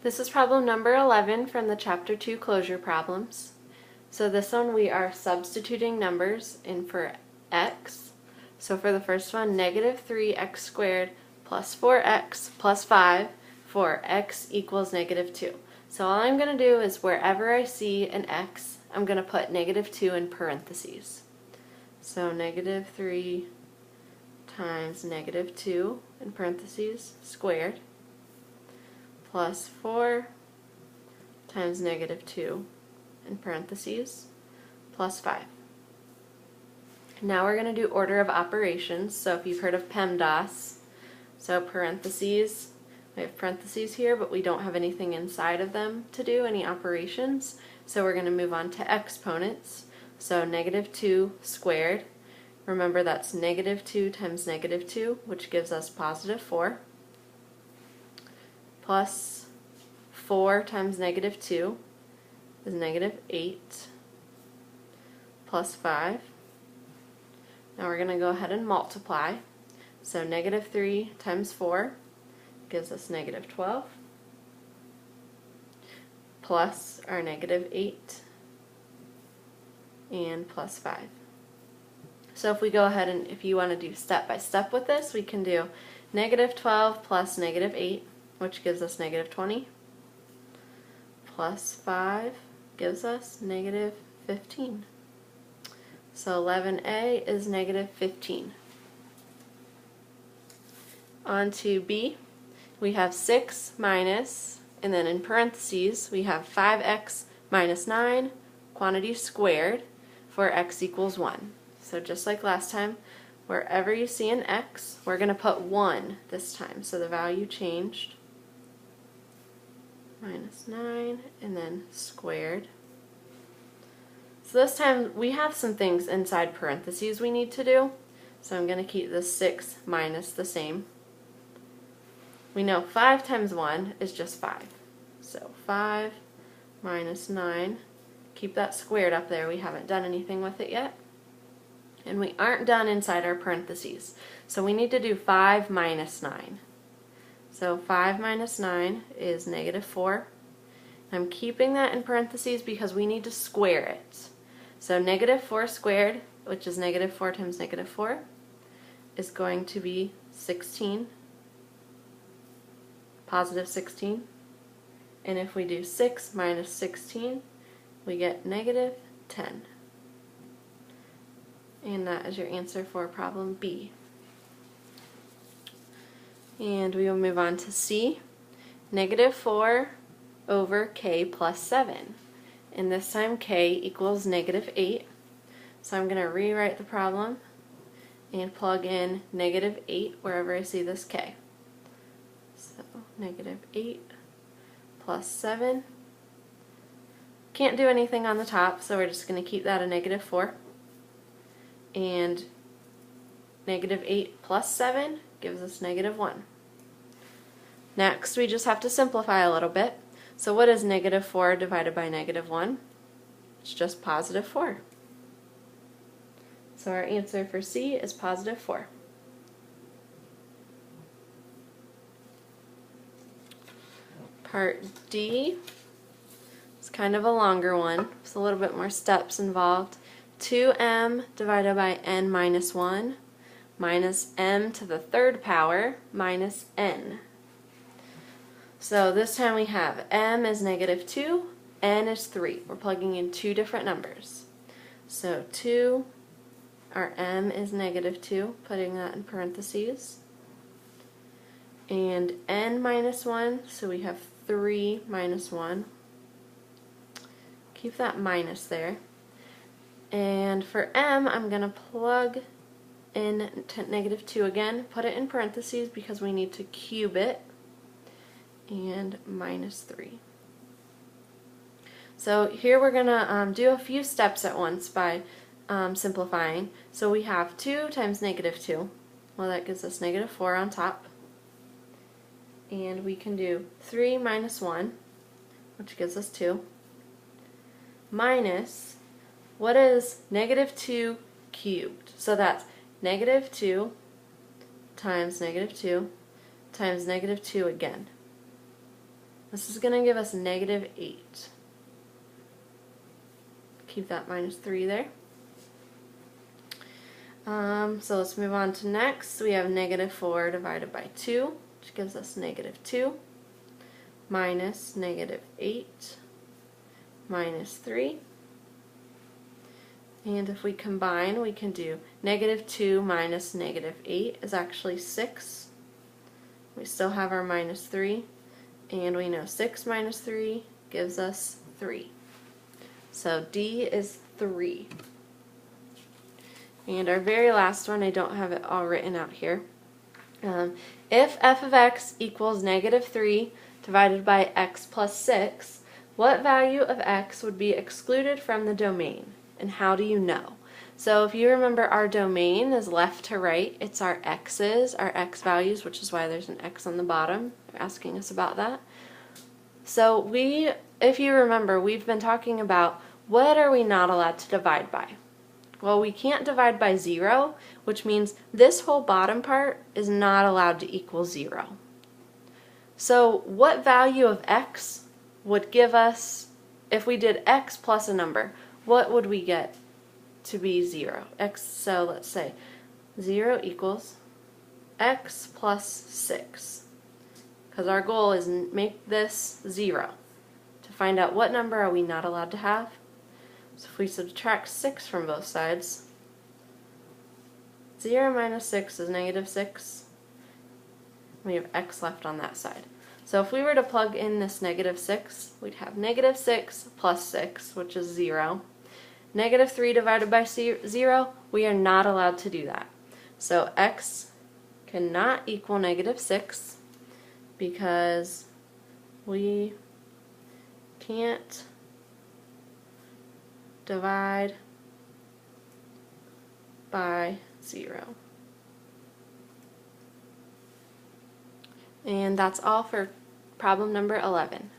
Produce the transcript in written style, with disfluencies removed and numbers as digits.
This is problem number 11 from the Chapter 2 closure problems. So this one we are substituting numbers in for x. So for the first one, negative 3x squared plus 4x plus 5 for x equals negative 2. So all I'm going to do is wherever I see an x, I'm going to put negative 2 in parentheses. So negative 3 times negative 2 in parentheses squared plus 4 times negative 2 in parentheses plus 5. Now we're going to do order of operations. So if you've heard of PEMDAS, so parentheses, we have parentheses here, but we don't have anything inside of them to do any operations. So we're going to move on to exponents. So negative 2 squared. Remember that's negative 2 times negative 2, which gives us positive 4. Plus 4 times negative 2 is negative 8. Plus 5. Now we're going to go ahead and multiply. So negative 3 times 4 gives us negative 12. Plus our negative 8 and plus 5. So if we go ahead and if you want to do step by step with this, we can do negative 12 plus negative 8, which gives us negative 20, plus 5 gives us negative 15. So 11a is negative 15. On to b, we have 6 minus, and then in parentheses we have 5x minus 9, quantity squared, for x equals 1. So just like last time, wherever you see an x, we're going to put 1 this time. So the value changed. Minus 9, and then squared. So this time we have some things inside parentheses we need to do. So I'm going to keep the 6 minus the same. We know 5 times 1 is just 5. So 5 minus 9. Keep that squared up there. We haven't done anything with it yet. And we aren't done inside our parentheses. So we need to do 5 minus 9. So 5 minus 9 is negative 4. I'm keeping that in parentheses because we need to square it. So negative 4 squared, which is negative 4 times negative 4, is going to be 16, positive 16. And if we do 6 minus 16, we get negative 10. And that is your answer for problem B. And we will move on to C. Negative 4 over k plus 7. And this time k equals negative 8. So I'm going to rewrite the problem and plug in negative 8 wherever I see this k. So negative 8 plus 7. Can't do anything on the top, so we're just going to keep that a negative 4. And negative 8 plus 7 gives us negative 1. Next, we just have to simplify a little bit. So what is negative 4 divided by negative 1? It's just positive 4. So our answer for C is positive 4. Part D is kind of a longer one. There's a little bit more steps involved. 2m divided by n minus 1 minus m to the third power minus n. So this time we have m is negative 2, n is 3. We're plugging in two different numbers. So 2, our m is negative 2, putting that in parentheses. And n minus 1, so we have 3 minus 1. Keep that minus there. And for m, I'm going to plug in negative 2 again, put it in parentheses because we need to cube it, and minus 3. So here we're going to do a few steps at once by simplifying. So we have 2 times negative 2. Well, that gives us negative 4 on top. And we can do 3 minus 1, which gives us 2, minus, what is negative 2 cubed? So that's negative 2 times negative 2 times negative 2 again. This is going to give us negative 8. Keep that minus 3 there. So let's move on to next. We have negative 4 divided by 2, which gives us negative 2, minus negative 8, minus 3. And if we combine, we can do negative 2 minus negative 8 is actually 6. We still have our minus 3, and we know 6 minus 3 gives us 3. So D is 3. And our very last one, I don't have it all written out here. If f of x equals negative 3 divided by x plus 6, what value of x would be excluded from the domain? And how do you know? So if you remember, our domain is left to right. It's our x's, our x values, which is why there's an x on the bottom. They're asking us about that. So if you remember, we've been talking about what are we not allowed to divide by? Well, we can't divide by 0, which means this whole bottom part is not allowed to equal 0. So what value of x would give us, if we did x plus a number, what would we get to be 0? So let's say 0 equals x plus 6. Because our goal is make this 0. To find out what number are we not allowed to have. So if we subtract 6 from both sides, 0 minus 6 is negative 6. We have x left on that side. So if we were to plug in this negative 6, we'd have negative 6 plus 6, which is 0. Negative 3 divided by 0, we are not allowed to do that. So x cannot equal negative 6 because we can't divide by 0. And that's all for problem number 11.